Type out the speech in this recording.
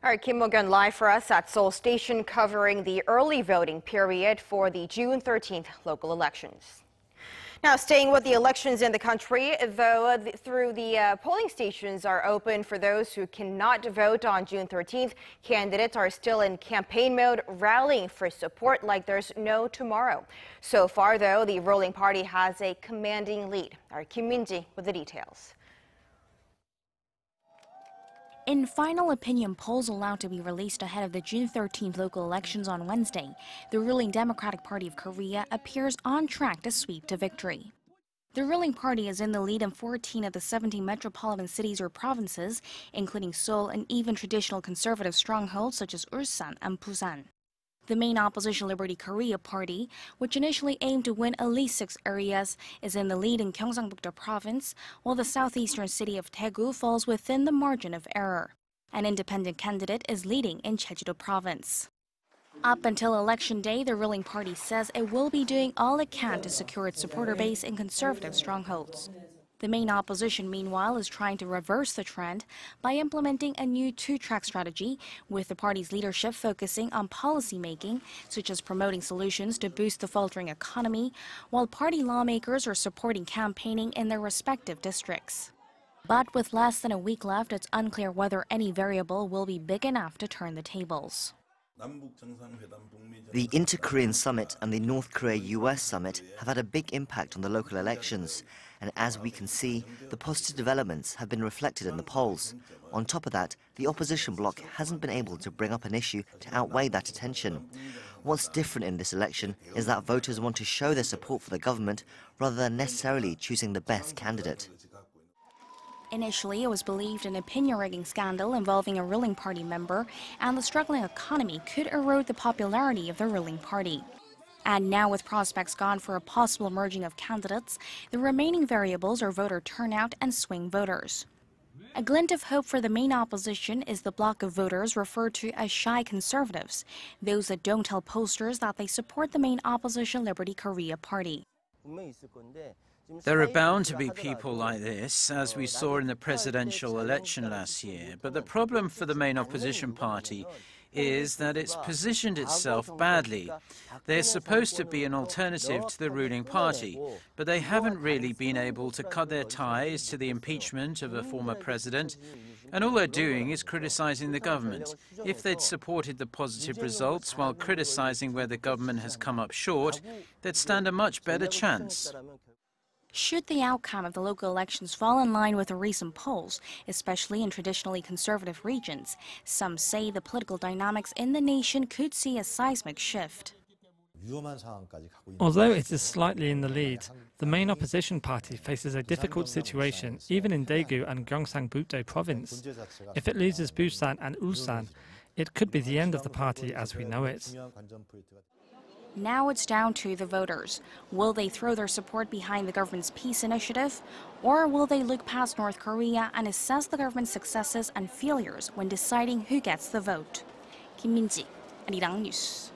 All right, Kim Mo-gyun live for us at Seoul Station covering the early voting period for the June 13th local elections. Now, staying with the elections in the country, though, through the polling stations are open for those who cannot vote on June 13th. Candidates are still in campaign mode, rallying for support like there's no tomorrow. So far, though, the ruling party has a commanding lead. Our Kim Min-ji with the details. In final opinion polls allowed to be released ahead of the June 13th local elections on Wednesday, the ruling Democratic Party of Korea appears on track to sweep to victory. The ruling party is in the lead in 14 of the 17 metropolitan cities or provinces, including Seoul and even traditional conservative strongholds such as Ulsan and Busan. The main opposition Liberty Korea party, which initially aimed to win at least 6 areas, is in the lead in Gyeongsangbuk-do Province, while the southeastern city of Daegu falls within the margin of error. An independent candidate is leading in Jeju-do Province. Up until election day, the ruling party says it will be doing all it can to secure its supporter base in conservative strongholds. The main opposition, meanwhile, is trying to reverse the trend by implementing a new two-track strategy, with the party's leadership focusing on policy-making, such as promoting solutions to boost the faltering economy, while party lawmakers are supporting campaigning in their respective districts. But with less than a week left, it's unclear whether any variable will be big enough to turn the tables. The Inter-Korean Summit and the North Korea-US Summit have had a big impact on the local elections, and as we can see, the positive developments have been reflected in the polls. On top of that, the opposition bloc hasn't been able to bring up an issue to outweigh that attention. What's different in this election is that voters want to show their support for the government rather than necessarily choosing the best candidate. Initially, it was believed an opinion-rigging scandal involving a ruling party member and the struggling economy could erode the popularity of the ruling party. And now, with prospects gone for a possible merging of candidates, the remaining variables are voter turnout and swing voters. A glint of hope for the main opposition is the bloc of voters referred to as shy conservatives, those that don't tell pollsters that they support the main opposition Liberty Korea party. There are bound to be people like this, as we saw in the presidential election last year. But the problem for the main opposition party is that it's positioned itself badly. They're supposed to be an alternative to the ruling party, but they haven't really been able to cut their ties to the impeachment of a former president, and all they're doing is criticizing the government. If they'd supported the positive results while criticizing where the government has come up short, they'd stand a much better chance. Should the outcome of the local elections fall in line with the recent polls, especially in traditionally conservative regions, some say the political dynamics in the nation could see a seismic shift. Although it is slightly in the lead, the main opposition party faces a difficult situation even in Daegu and Gyeongsangbuk-do Province. If it loses Busan and Ulsan, it could be the end of the party as we know it. Now it's down to the voters. Will they throw their support behind the government's peace initiative? Or will they look past North Korea and assess the government's successes and failures when deciding who gets the vote? Kim Min-ji, Arirang News.